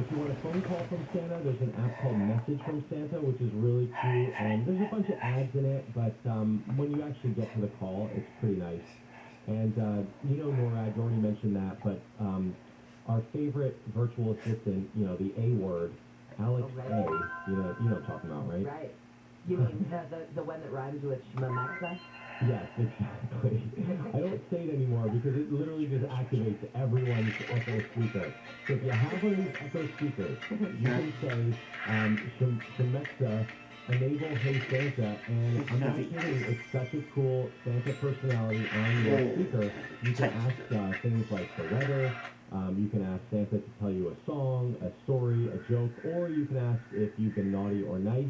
if you want a phone call from Santa, there's an app called Message from Santa, which is really cute, and there's a bunch of ads in it, but when you actually get to the call, it's pretty nice. And, NORAD, you already mentioned that, but our favorite virtual assistant, the A word, Alex right. A, you know what I'm talking about, right? Right. You mean the one that rhymes with Shmamexa? Yes, exactly. I don't say it anymore because it literally just activates everyone's Echo speaker. So if you have one of these Echo speakers, you can say, Shemexa, enable Hey Santa, and I'm not kidding, it's such a cool Santa personality on your speaker. You can ask things like the weather, you can ask Santa to tell you a song, a story, a joke, or you can ask if you've been naughty or nice.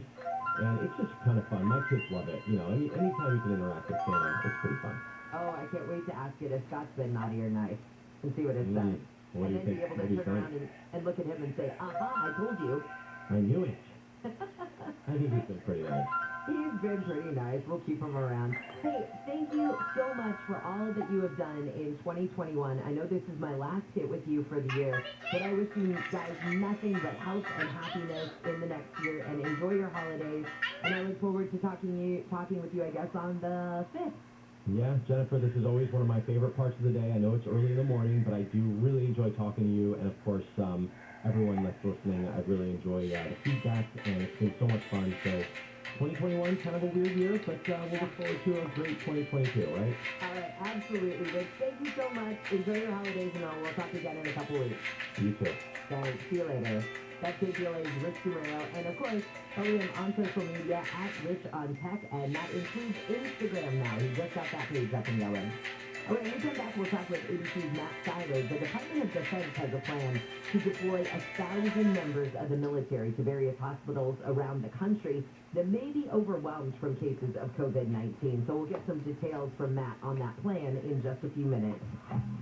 And it's just kind of fun. My kids love it. Anytime you can interact with Santa, it's pretty fun. Oh, I can't wait to ask it if Scott's been naughty or nice and see what it says. What do you And then think? be able to turn around and look at him and say, aha, I told you. I knew it. I think he's been pretty nice. He's been pretty nice. We'll keep him around. Hey, thank you so much for all that you have done in 2021. I know this is my last hit with you for the year, but I wish you guys nothing but health and happiness in the next year, and enjoy your holidays. And I look forward to talking with you, I guess, on the 5th. Yeah, Jennifer, this is always one of my favorite parts of the day. I know it's early in the morning, but I do really enjoy talking to you, and of course, everyone that's listening, I really enjoy the feedback, and it's been so much fun. So 2021, kind of a weird year, but we'll look forward to a great 2022, right? All right, absolutely, Rich. Thank you so much. Enjoy your holidays, and we'll talk again in a couple weeks. You too. Thanks. See you later. That's KPLA's Rich Guerrero, and of course, follow him on social media at Rich on Tech, and that includes Instagram now. He just got that page up and going. All right, when we come back, we'll talk with ABC's Matt Seiler. The Department of Defense has a plan to deploy 1,000 members of the military to various hospitals around the country that may be overwhelmed from cases of COVID-19. So we'll get some details from Matt on that plan in just a few minutes.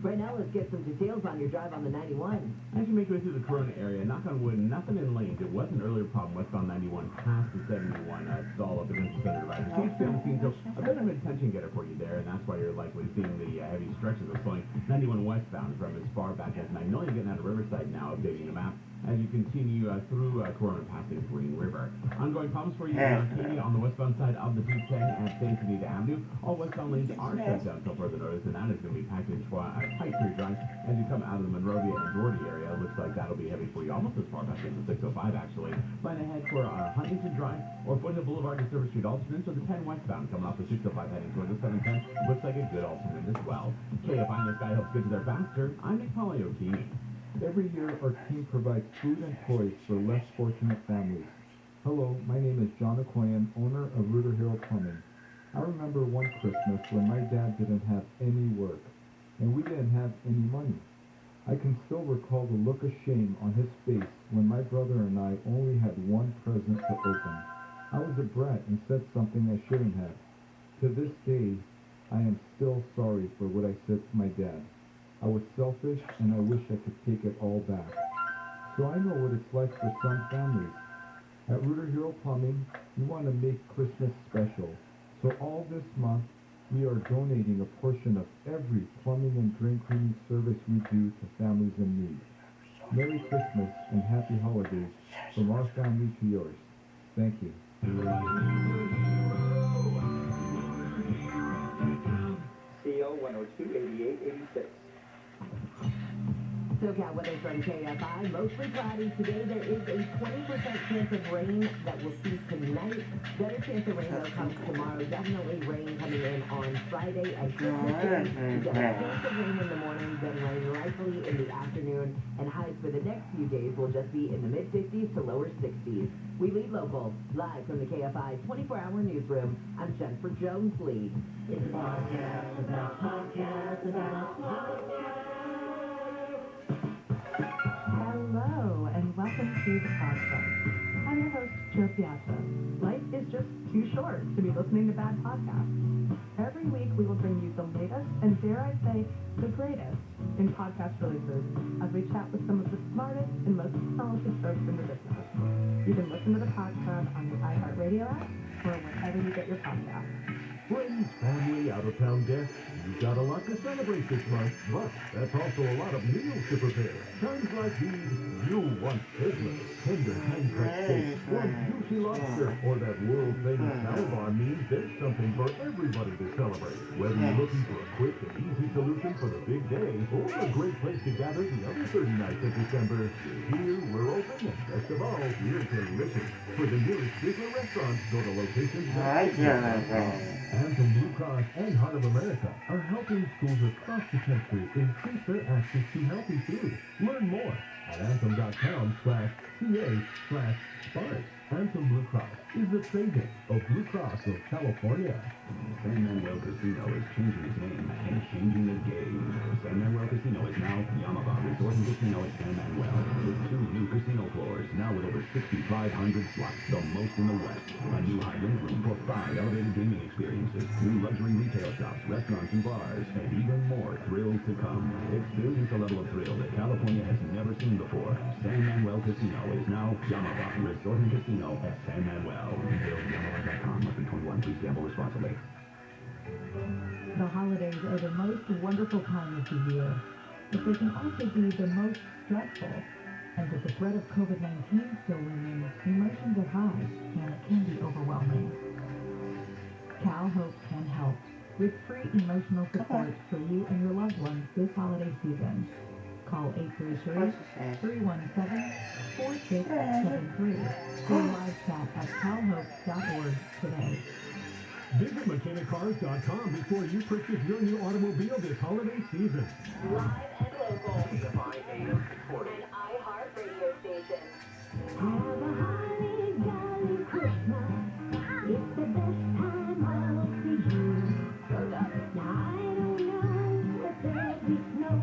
Right now, let's get some details on your drive on the 91. As you make your way through the Corona area, knock on wood, nothing in lanes. It was an earlier problem westbound 91 past the 71 stall up against the center divide. The change down scene, so a bit of an attention getter for you there, and that's why you're likely seeing the heavy stretches of flowing 91 westbound from as far back as Magnolia, getting out of Riverside now, updating the map as you continue through Corona passing Green River. Ongoing problems for you in Arcadia on the westbound side of the 210 at Santa Anita Avenue. All westbound lanes are shut down until further notice, and that is going to be packed in tight through drive as you come out of the Monrovia and Doherty area. Looks like that'll be heavy for you almost as far back as the 605 actually. Plan ahead for Huntington Drive or Foothill Boulevard to Service Street alternates, or the 10 westbound coming off the 605 heading toward the 710. Looks like a good alternate as well. KFI in the Sky helps get you there faster. I'm Nick Polly-O'Keefe. Every year, our team provides food and toys for less fortunate families. Hello, my name is John Okoyan, owner of Rooter Hero Plumbing. I remember one Christmas when my dad didn't have any work, and we didn't have any money. I can still recall the look of shame on his face when my brother and I only had one present to open. I was a brat and said something I shouldn't have. To this day, I am still sorry for what I said to my dad. I was selfish, and I wish I could take it all back. So I know what it's like for some families. At Rooter Hero Plumbing, we want to make Christmas special. So all this month, we are donating a portion of every plumbing and drain cleaning service we do to families in need. Merry Christmas and Happy Holidays from our family to yours. Thank you. CO 102-88-86. SoCal weather from KFI. Mostly cloudy today. There is a 20% chance of rain that will cease tonight. Better chance of rain though comes tomorrow. Definitely rain coming in on Friday and Christmas. We get a chance of rain in the morning, then rain likely in the afternoon, and highs for the next few days will just be in the mid-50s to lower 60s. We lead local, live from the KFI 24-hour newsroom. I'm Jennifer Jones-Lee. It's a podcast about podcasts about podcasts. Hello, and welcome to the podcast. I'm your host, Joe Piazza. Life is just too short to be listening to bad podcasts. Every week, we will bring you the latest, and dare I say, the greatest, in podcast releases, as we chat with some of the smartest and most talented folks in the business. You can listen to the podcast on the iHeartRadio app, or wherever you get your podcasts. Friends, family, out-of-town guests, you've got a lot to celebrate this month, but that's also a lot of meals to prepare. Times like these, you'll want sizzling, tender hand-cut steak, plump juicy lobster, or that world-famous salad bar means there's something for everybody to celebrate. Whether you're looking for a quick and easy solution for the big day, or a great place to gather the other 30 nights of December, here we're open, and best of all, we're delicious. For the nearest Sizzler restaurants, go to locations. Anthem Blue Cross and Heart of America are helping schools across the country increase their access to healthy food. Learn more at anthem.com/ca/SPARK. Anthem Blue Cross is the trade name of Blue Cross of California. San Manuel Casino is changing its name and changing the game. San Manuel Casino is now Yamava Resort and Casino at San Manuel, with 2 new casino floors, now with over 6,500 slots, the most in the West. A new high-limit room for 5 elevated gaming experiences, new luxury retail shops, restaurants and bars, and even more thrills to come. Experience a level of thrill that California has never seen before. San Manuel Casino is now Yamava Resort and Casino at San Manuel. Details Yamava.com. Must be 21. Please gamble responsibly. The holidays are the most wonderful time of the year, but they can also be the most stressful. And with the threat of COVID-19 still looming, emotions are high, and it can be overwhelming. Cal Hope can help with free emotional support for you and your loved ones this holiday season. Call 833-317-4673 or live chat at calhope.org today. Visit McKinnonCars.com before you purchase your new automobile this holiday season. Live and local. Kfi Am 640. An iHeart radio station. Have a holly jolly Christmas. It's the best time of the year. Go Dottie. Now I don't know if there'll be snow,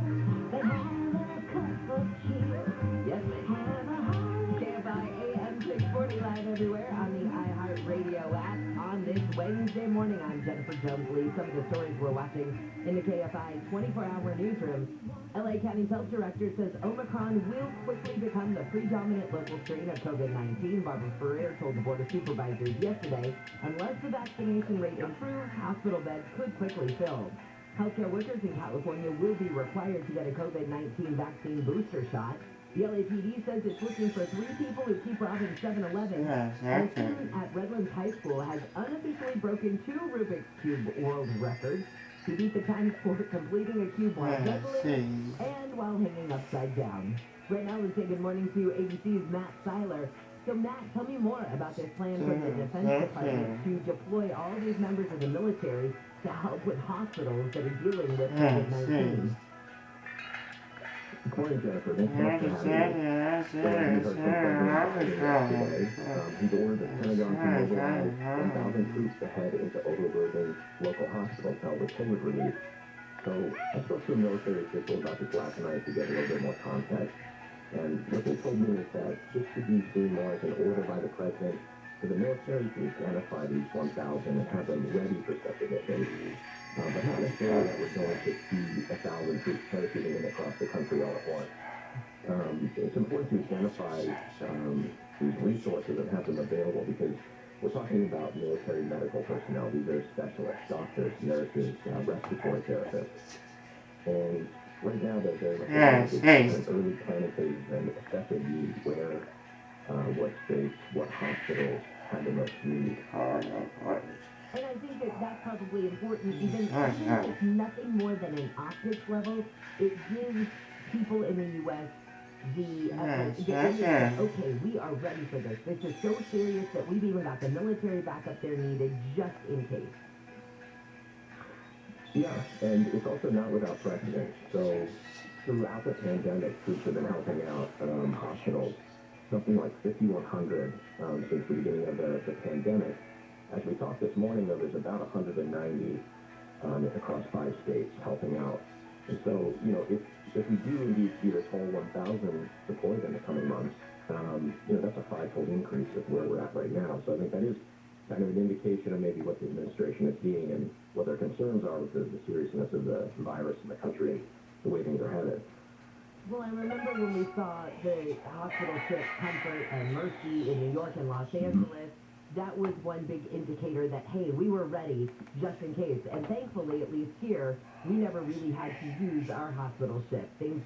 but have a cup of cheer. Yes, ma'am. Have a holly. Kfi Am 640 live everywhere on the iHeart Radio app. On this Wednesday morning, I'm Jennifer Jones-Lee. Some of the stories we're watching in the KFI 24-hour newsroom. LA County's health director says Omicron will quickly become the predominant local strain of COVID-19. Barbara Ferrer told the Board of Supervisors yesterday, unless the vaccination rate improves, hospital beds could quickly fill. Healthcare workers in California will be required to get a COVID-19 vaccine booster shot. The LAPD says it's looking for 3 people who keep robbing 7-Eleven. And a student at Redlands High School has unofficially broken 2 Rubik's Cube world records. He beat the time for completing a cube while juggling and while hanging upside down. Right now, let's say good morning to ABC's Matt Seiler. So, Matt, tell me more about this plan from the Defense Department to deploy all these members of the military to help with hospitals that are dealing with COVID-19. Good morning, Jennifer. Thanks so much for having me. He's ordered the Pentagon to mobilize 1,000 troops to head into overburdened local hospitals to help with COVID relief. So I spoke to a military official about this last night to get a little bit more context. And what they told me is that this should be seen more as an order by the president for the military to identify these 1,000 and have them ready for such a mission. But not necessarily that we're going to see 1,000 troops parachuting in across the country all at once. It's important to identify these resources and have them available because we're talking about military medical personnel. These are specialists, doctors, nurses, respiratory therapists. And right now they're very much in an early planning phase and assessing needs where, what states, what hospitals have the most need. And I think that that's probably important, even if it's nothing more than an optics level. It gives people in the U.S. the image that, okay, we are ready for this. This is so serious that we've even got the military backup there needed just in case. Yeah, and it's also not without precedent. So throughout the pandemic, troops have been helping out hospitals, something like 5,100 since the beginning of the pandemic. As we talked this morning, though, there's about 190 across 5 states helping out. And so, you know, if we do indeed see this whole 1,000 deployed in the coming months, you know, that's a 5-fold increase of where we're at right now. So I think that is kind of an indication of maybe what the administration is seeing and what their concerns are with the seriousness of the virus in the country and the way things are headed. Well, I remember when we saw the hospital ship Comfort and Mercy in New York and Los Angeles. that was one big indicator that, hey, we were ready just in case. And thankfully, at least here, we never really had to use our hospital ship. Things,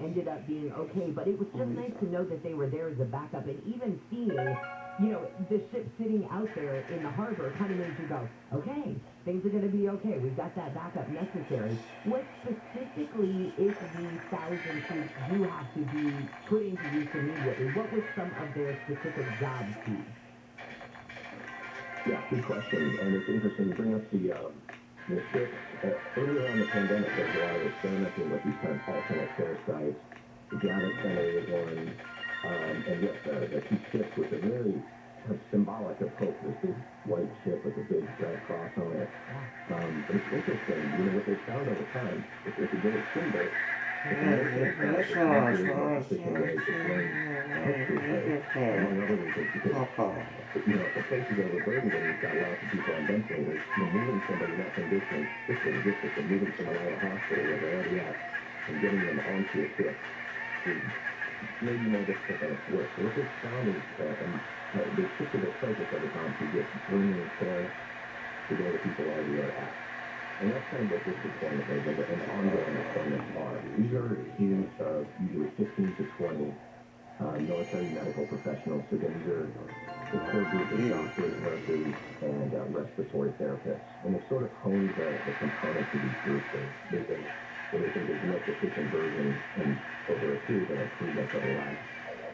ended up being okay, but it was just nice to know that they were there as a backup. And even seeing, the ship sitting out there in the harbor kind of made you go, okay, things are going to be okay. We've got that backup necessary. What specifically, if the 1,000 troops do have to be put into use immediately, what would some of their specific jobs be? Yeah, good question. And it's interesting you bring up the ships. Earlier on in the pandemic, there was a lot of experimenting with these kind of alternate care sites. The Javits Center was one. And yes, the two ships, which are very symbolic of hope. This big white ship with a big red cross on it. But it's interesting, what they found over time, if you go to Simba, among other reasons, because, if the place is overburdened and you've got lots of people on ventilators, moving somebody in that condition, just the logistics of moving someone out of the hospital where they're already at and getting them onto a ship is maybe more difficult than it's worth. So what they found is they shifted their focus over time to get bringing care to where the people already are at. And that's kind of what this deployment is, and ongoing deployments are. These are teams of usually 15 to 20 military medical professionals. So again, these are the core group of doctors, nurses, and respiratory therapists. And they've sort of honed the components of these groups. They've been what they think is the most efficient version and over a series of improvements over the last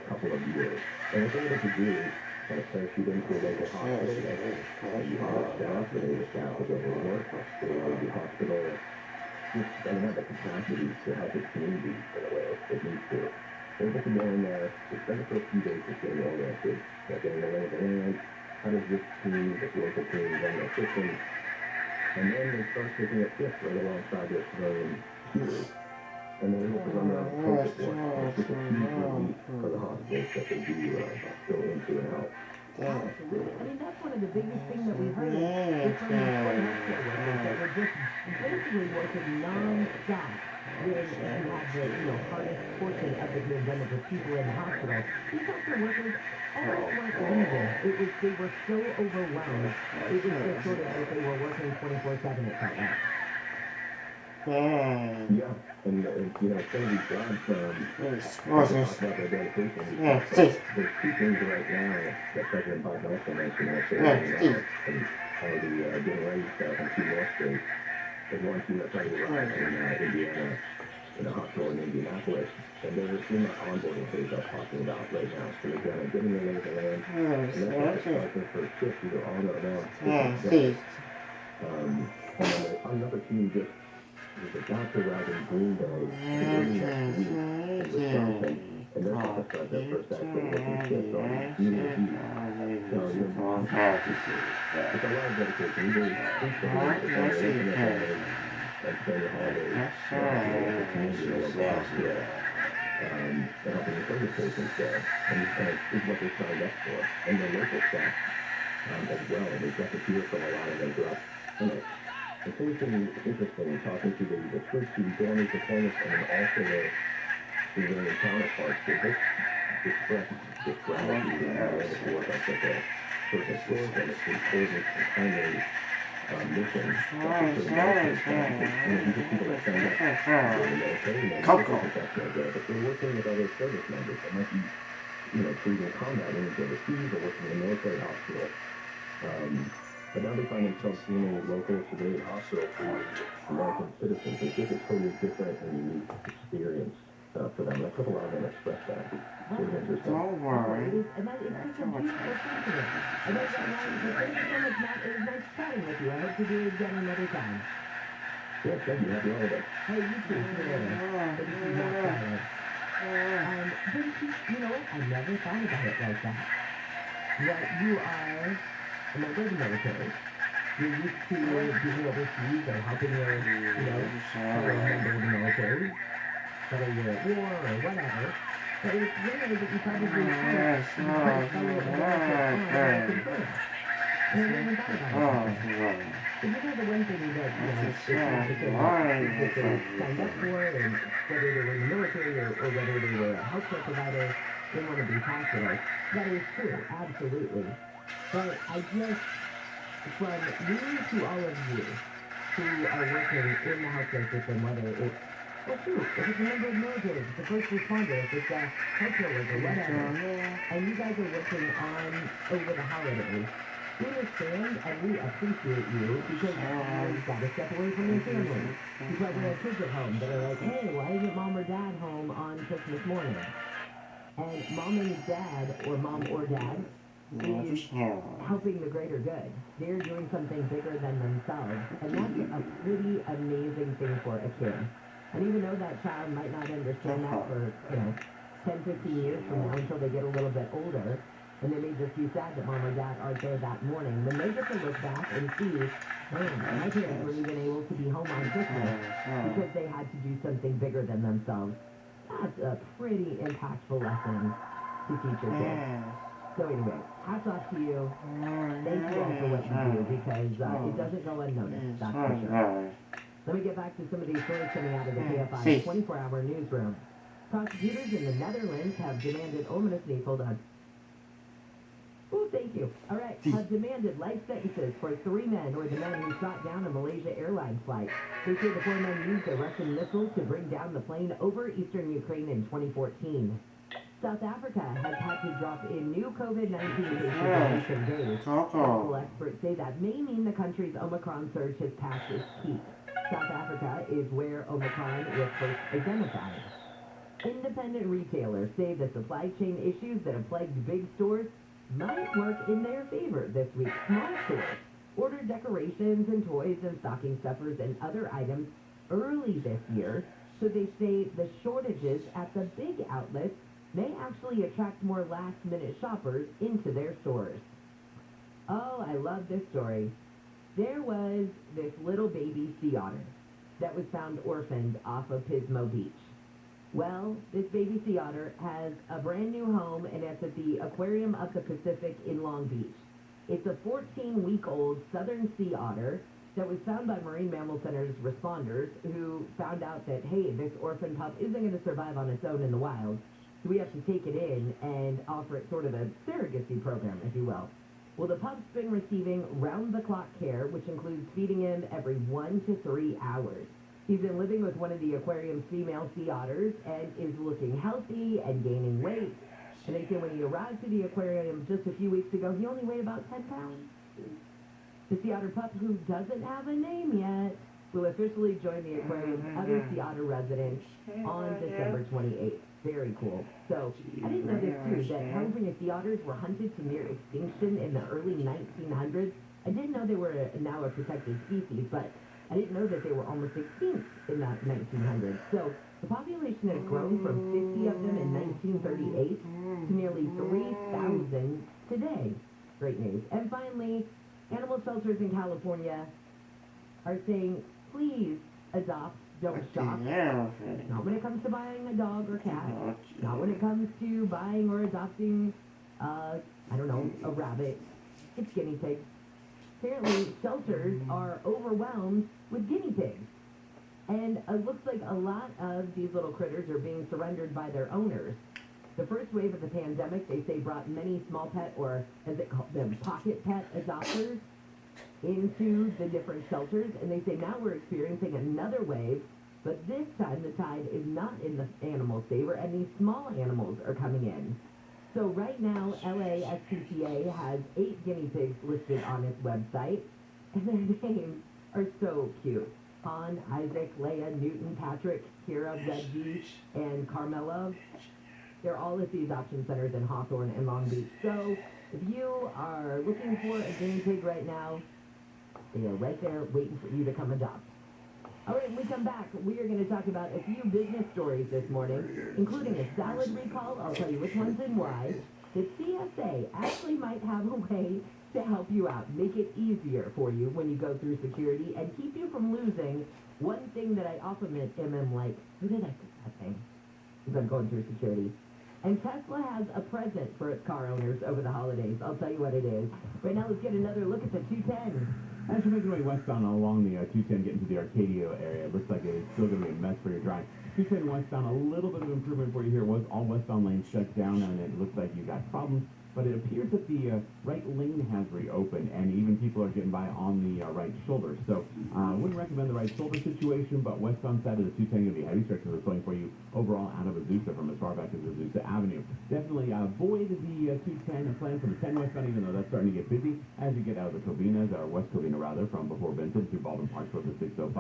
couple of years. And what they're able to do is kind of parachute into a local hospital that you have staff, or they staff is overworked, the hospital just doesn't have the capacity to help its community in a way it needs to. They're able to go in there, they spend the first few days just getting oriented, getting the lay of the land, how does this team, this local team run their system, and then they start taking a shift right alongside their civilian peers. And they're able to run their own COVID work. It's just a huge relief for the hospitals that they do go into and help. Absolutely. I mean, that's one of the biggest things that we heard is from the healthcare workers that were just basically working non-stop when you had the hardest portion of the pandemic with people in the hospital. These healthcare workers almost weren't leaving. They were so overwhelmed. It was just sort of like they were working 24/7, it felt like. Yeah, and some of these jobs, talk about their dedication. There's two things right now that President Biden also mentioned that they're rolling out and already getting ready to in two more states. There's one team that's already arrived in Indiana, in a hospital in Indianapolis, and they're in that onboarding phase I'm talking about right now. So they're getting their lay of the land, and then they're starting for shift either on or around. And then another team just there's a doctor out in Green Bay beginning next week in Wisconsin, and they're going to start their first actual working shift on New Year's Eve. So it's a lot of dedication. We really appreciate it. And spend your holidays with the community in the local hospital, and helping the COVID patients there. And this is what they signed up for. And the local staff as well. We've got to hear from a lot of them throughout clinics. It's interesting talking to the troops who go on these deployments and then also their civilian counterparts. They both express this gratitude and how they able to work on such a sort of historical and important and timely mission. These are people that signed up for the military and professionals there, but they're working with other service members that might be, treating combat wounds overseas or working in a military hospital. But now they find themselves in a local civilian hospital for American citizens. It's just a totally different and unique experience for them. And I hope a lot of them express that. So it's interesting. And that is such a beautiful thing to them. And that's why thank you so much, Matt. It was nice chatting with you. I hope to do it again another time. Yes, thank you. Happy holidays. Hey, you too. Thank you, Matt. But you know what? I never thought about it like that. That you are a member of the military. You're used to being overseas or helping your, fellow member of the military, whether you're at war or whatever. But it's rare that you probably see a fellow American on American soil. And I never thought about it. But you know the one thing that, it's not because that they signed up for, and whether they were in the military or whether they were a healthcare provider in one of these hospitals, that is true, absolutely. But I just, from me to all of you who are working in the healthcare system, whether it's, well, shoot, if it's a member of the military, if it's a first responder, if it's a healthcare worker, whatever, and you guys are working on over the holidays, we understand and we appreciate you because you've got to step away from your family. You probably have kids at home that are like, hey, why isn't mom or dad home on Christmas morning? And mom and dad, or mom or dad, is helping the greater good. They're doing something bigger than themselves, and that's a pretty amazing thing for a kid. And even though that child might not understand that for, 10, 15 years from now until they get a little bit older, and they may just be sad that mom or dad aren't there that morning, when they get to look back and see, man, my parents weren't even able to be home on Christmas because they had to do something bigger than themselves. That's a pretty impactful lesson to teach your kids. So anyway, hats off to you. Thank you all for what you do because it doesn't go unnoticed, that's for sure. Let me get back to some of these stories coming out of the KFI 24-hour newsroom. Prosecutors in the Netherlands have demanded, oh, I'm going to sneeze, hold on. Oh, thank you. All right, have demanded life sentences for 3 men, or the men who shot down a Malaysia Airlines flight. They say the 4 men used a Russian missile to bring down the plane over eastern Ukraine in 2014. South Africa has had to drop in new COVID-19 cases in recent days. Medical experts say that may mean the country's Omicron surge has passed its peak. South Africa is where Omicron was first identified. Independent retailers say the supply chain issues that have plagued big stores might work in their favor this week. Small stores ordered decorations and toys and stocking stuffers and other items early this year, so they say the shortages at the big outlets may actually attract more last-minute shoppers into their stores. Oh, I love this story. There was this little baby sea otter that was found orphaned off of Pismo Beach. Well, this baby sea otter has a brand new home, and it's at the Aquarium of the Pacific in Long Beach. It's a 14-week-old southern sea otter that was found by Marine Mammal Center's responders who found out that, hey, this orphan pup isn't going to survive on its own in the wild, so we have to take it in and offer it sort of a surrogacy program, if you will. Well, the pup's been receiving round-the-clock care, which includes feeding him every 1 to 3 hours. He's been living with one of the aquarium's female sea otters and is looking healthy and gaining weight. And they say when he arrived to the aquarium just a few weeks ago, he only weighed about 10 pounds. The sea otter pup, who doesn't have a name yet, will officially join the aquarium's other sea otter residents on December 28th. Very cool. So, I didn't know this too, that California sea otters were hunted to near extinction in the early 1900s. I didn't know they were now a protected species, but I didn't know that they were almost extinct in the 1900s. So, the population has grown from 50 of them in 1938 to nearly 3,000 today. Great news. And finally, animal shelters in California are saying, please adopt, don't shop. Not when it comes to buying a dog or cat. Not when it comes to buying or adopting, a rabbit. It's guinea pigs. Apparently, shelters are overwhelmed with guinea pigs. And it looks like a lot of these little critters are being surrendered by their owners. The first wave of the pandemic, they say, brought many small pet, or as they call them, pocket pet adopters into the different shelters. And they say now we're experiencing another wave, but this time the tide is not in the animals' favor, and these small animals are coming in. So right now, LASPCA has 8 guinea pigs listed on its website, and their names are so cute. Han, Isaac, Leia, Newton, Patrick, Kira, Reggie, and Carmelo. They're all at the adoption centers in Hawthorne and Long Beach. So if you are looking for a guinea pig right now, they are right there waiting for you to come adopt. All right, when we come back, we are going to talk about a few business stories this morning, including a salad recall. I'll tell you which ones and why. The TSA actually might have a way to help you out, make it easier for you when you go through security, and keep you from losing one thing that I often am like, who did I put that thing? As I'm going through security. And Tesla has a present for its car owners over the holidays. I'll tell you what it is. Right now, let's get another look at the 210. As you're making your way westbound along the 210, getting to the Arcadia area, it looks like it's still going to be a mess for your drive. 210 westbound, a little bit of improvement for you here. Was all westbound lanes shut down, and it looks like you got problems but it appears that the right lane has reopened, and even people are getting by on the right shoulder. So I wouldn't recommend the right shoulder situation, but westbound side of the 210 going to be heavy stretches are flowing for you overall out of Azusa from as far back as Azusa Avenue. Definitely avoid the 210 and plan for the 10 westbound, even though that's starting to get busy as you get out of the Covinas, or West Covina rather, from before Vincent through Baldwin Park towards the 605.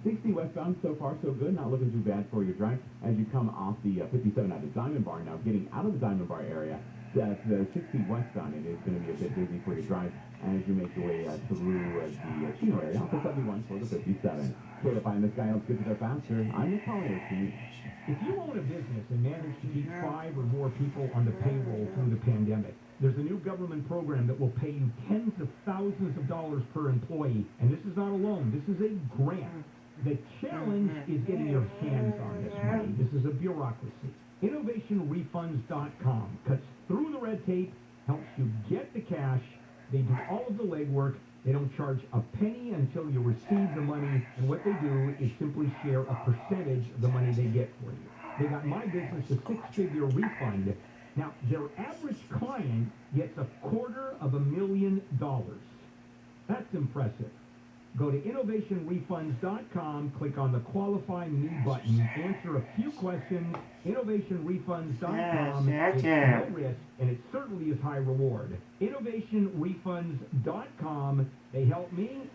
60 westbound, so far so good, not looking too bad for your drive as you come off the 57 out of Diamond Bar. Now getting out of the Diamond Bar area, the 60 westbound, it is going to be a bit busy for your drive as you make your way through the Chino area, off the 71 for the 57. KFI and this guy helps get you there faster. I'm Nick Collier. If you own a business and manage to keep 5 or more people on the payroll through the pandemic, there's a new government program that will pay you tens of thousands of dollars per employee, and this is not a loan, this is a grant. The challenge is getting your hands on this money. This is a bureaucracy. InnovationRefunds.com cuts through the red tape, helps you get the cash. They do all of the legwork. They don't charge a penny until you receive the money, and what they do is simply share a percentage of the money they get for you. They got my business a 6-figure refund. Now, their average client gets $250,000. That's impressive. Go to InnovationRefunds.com, click on the Qualify Me button, answer a few questions. InnovationRefunds.com. It's no risk, and it certainly is high reward. InnovationRefunds.com. They help me.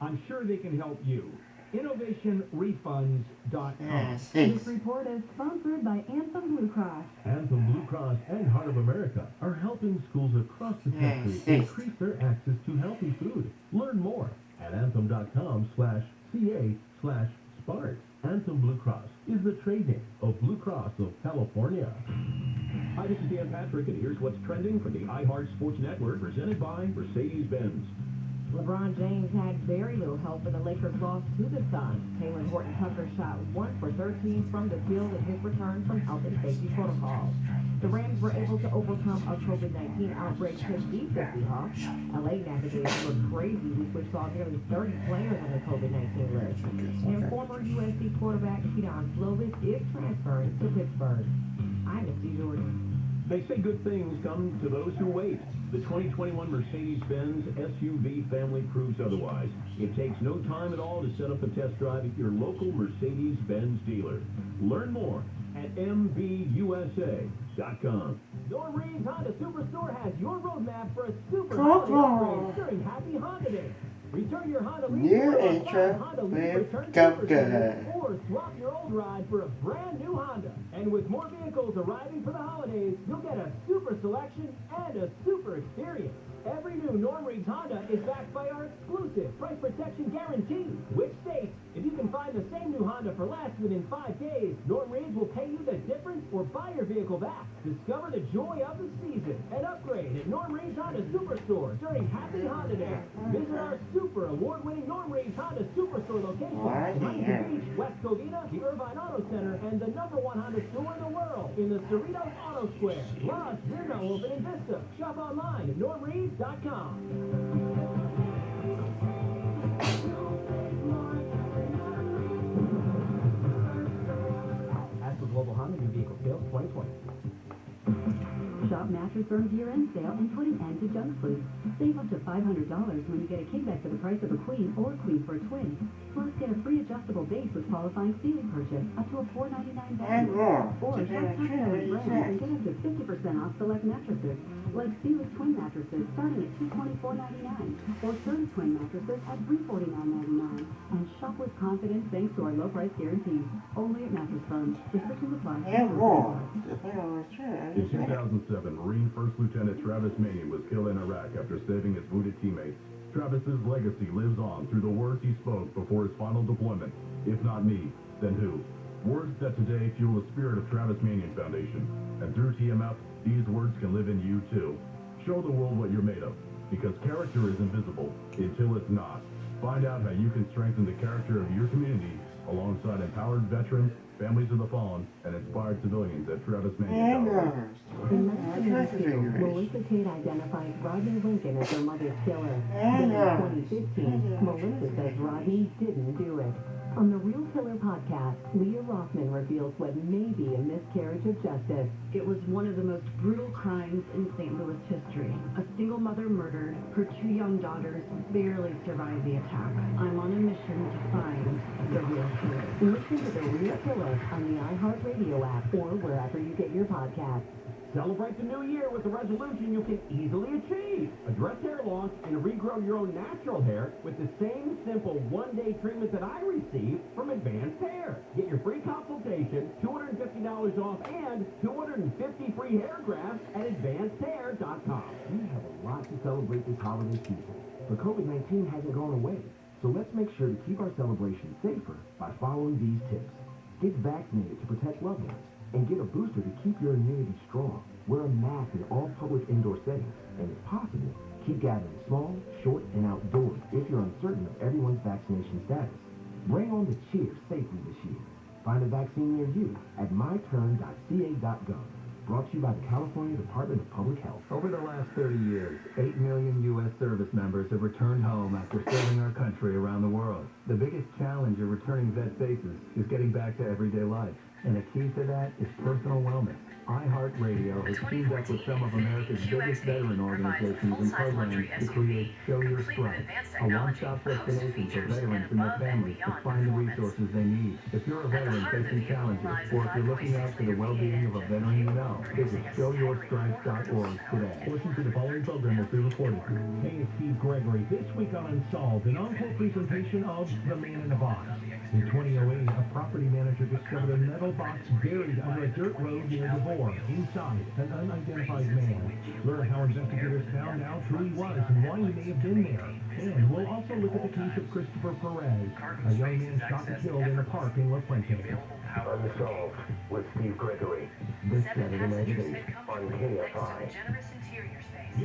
I'm sure they can help you. InnovationRefunds.com. This report is sponsored by Anthem Blue Cross. Anthem Blue Cross and Heart of America are helping schools across the country increase their access to healthy food. Learn more at anthem.com/ca/SPART. Anthem Blue Cross is the trade name of Blue Cross of California. Hi, this is Dan Patrick, and here's what's trending for the iHeart Sports Network, presented by Mercedes-Benz. LeBron James had very little help in the Lakers' loss to the Suns. Taylor Horton Tucker shot 1 for 13 from the field in his return from health and safety protocols. The Rams were able to overcome a COVID-19 outbreak to beat the Seahawks. LA navigated a crazy week which saw nearly 30 players on the COVID-19 list. And former USC quarterback Keaton Slovis is transferring to Pittsburgh. I'm Misty Jordan. They say good things come to those who wait. The 2021 Mercedes-Benz SUV family proves otherwise. It takes no time at all to set up a test drive at your local Mercedes-Benz dealer. Learn more at MBUSA.com. Norm Reed's Honda Superstore has your roadmap for a super holiday upgrade during Happy Honda Day. Return your Honda Leaf New for a intro Honda Leaf with Return Gupta. Superstore, or swap your old ride for a brand new Honda. And with more vehicles arriving for the holidays, you'll get a super selection and a super experience. Every new Norm Reed's Honda is backed by our exclusive price protection guarantee, which states if you can find the same new Honda for less within 5 days, Norm Reed's will pay you the difference or buy your vehicle back. Discover the joy of the season and upgrade at Norm Reed's Honda Superstore during Happy Honda Day. Visit our super award-winning Norm Reed's Honda Superstore location in Huntington Beach, West Covina, the Irvine Auto Center, and the #1 Honda store in the world in the Cerritos Auto Square. Plus, we're now open in Vista. Shop online at normreeds.com. As for Global Honda New Vehicle Sales 2020. Shop Mattress Firm's year-end sale and put an end to junk food. Save up to $500 when you get a kickback for the price of a queen or queen for a twin. Plus, get a free adjustable base with qualifying ceiling purchase up to a $4.99 value. Or shop top-selling brands and get up to 50% off select mattresses, like Felix twin mattresses starting at $224.99, or Certis twin mattresses at $349.99. And shop with confidence thanks to our low price guarantee. Only at Mattress Firm. Restrictions apply. In 2007, Marine First Lieutenant Travis Maney was killed in Iraq after saving his wounded teammates. Travis's legacy lives on through the words he spoke before his final deployment. If not me, then who? Words that today fuel the spirit of Travis Manion Foundation. And through TMF, these words can live in you too. Show the world what you're made of, because character is invisible until it's not. Find out how you can strengthen the character of your community alongside empowered veterans, Families of the Fallen, and inspired civilians at Travis Manning. In 1982, Melissa Tate identified Rodney Lincoln as her mother's killer. Then in 2015, Melissa says Rodney didn't do it. On the Real Killer podcast, Leah Rothman reveals what may be a miscarriage of justice. It was one of the most brutal crimes in St. Louis history. A single mother murdered. Her 2 young daughters barely survived the attack. I'm on a mission to find the real killer. Listen to The Real Killer on the iHeartRadio app or wherever you get your podcasts. Celebrate the new year with a resolution you can easily achieve. Address hair loss and regrow your own natural hair with the same simple one-day treatment that I received from Advanced Hair. Get your free consultation, $250 off, and 250 free hair grafts at advancedhair.com. We have a lot to celebrate this holiday season, but COVID-19 hasn't gone away. So let's make sure to keep our celebration safer by following these tips. Get vaccinated to protect loved ones, and get a booster to keep your immunity strong. Wear a mask in all public indoor settings, and if possible, keep gathering small, short, and outdoors if you're uncertain of everyone's vaccination status. Bring on the cheer safely this year. Find a vaccine near you at myturn.ca.gov. Brought to you by the California Department of Public Health. Over the last 30 years, 8 million U.S. service members have returned home after serving our country around the world. The biggest challenge a returning vet faces is getting back to everyday life. And a key to that is personal wellness. iHeartRadio has teamed up with some of America's biggest veteran organizations and programs to create Show Your Strength, a one-stop destination for veterans and their families to find the resources they need. If you're a veteran facing challenges, or if you're looking out for the well-being of a veteran you know, visit showyourstrength.org today. Portions of the following program will be recorded. Hey, it's Steve Gregory. This week on Unsolved, an encore presentation of The Man in the Box. In 2008, a property manager discovered a metal box buried under a dirt road near DeVore. Inside, an unidentified man. Learn how investigators found out who he was and why he may have been there. And we'll also look at the case of Christopher Perez, a young man shot and killed in a park in La Puente. Unsolved with Steve Gregory. This Saturday night at 8 on KFI. Generous interior space.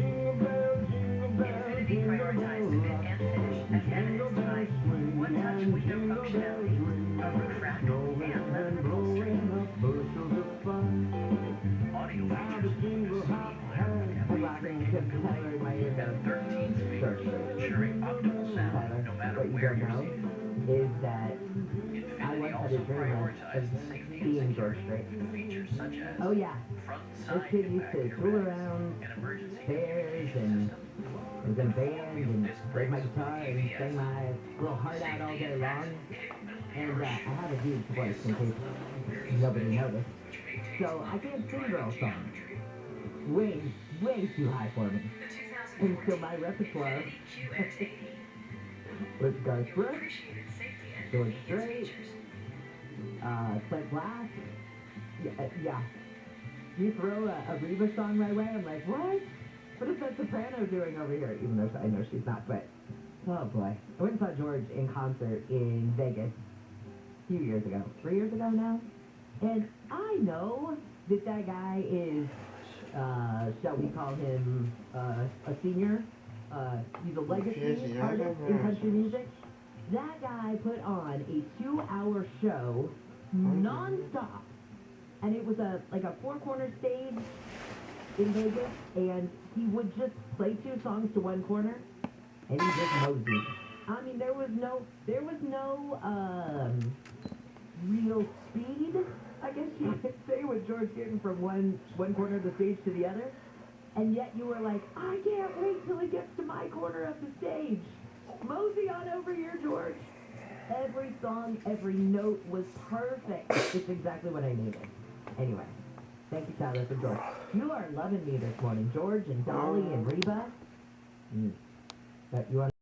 Infinity prioritized fit and finish at the end of its life. One touch window functionality, a roof rack, and leather upholstery. Audio features, and 13 speakers, ensuring optimal sound no matter where you're seated. Is that I once had a dream of being George Strait. Features such as Oh yeah, front this side kid used to impact tool airbags, around an emergency stairs and was in a band and played my guitar and sang my little heart out all day long. And I had a huge voice in case nobody noticed. So I can't sing girl songs. Way too high for me. And so my repertoire was Garth Brooks, George Strait, Clint Black. Yeah. You throw a Reba song my way, I'm like, what? What is that soprano doing over here? Even though I know she's not, but oh boy. I went and saw George in concert in Vegas a few years ago. 3 years ago now? And I know that guy is, shall we call him a senior? He's a legacy artist in country music. That guy put on a 2-hour show non-stop. And it was a 4-corner stage in Vegas, and he would just play 2 songs to one corner, and he just moseyed. I mean, there was no real speed, I guess you could say, with George getting from one corner of the stage to the other. And yet you were like, I can't wait till it gets to my corner of the stage. Mosey on over here, George. Every song, every note was perfect. It's exactly what I needed. Anyway, thank you, Tyler, for George. You are loving me this morning, George and Dolly and Reba. But you want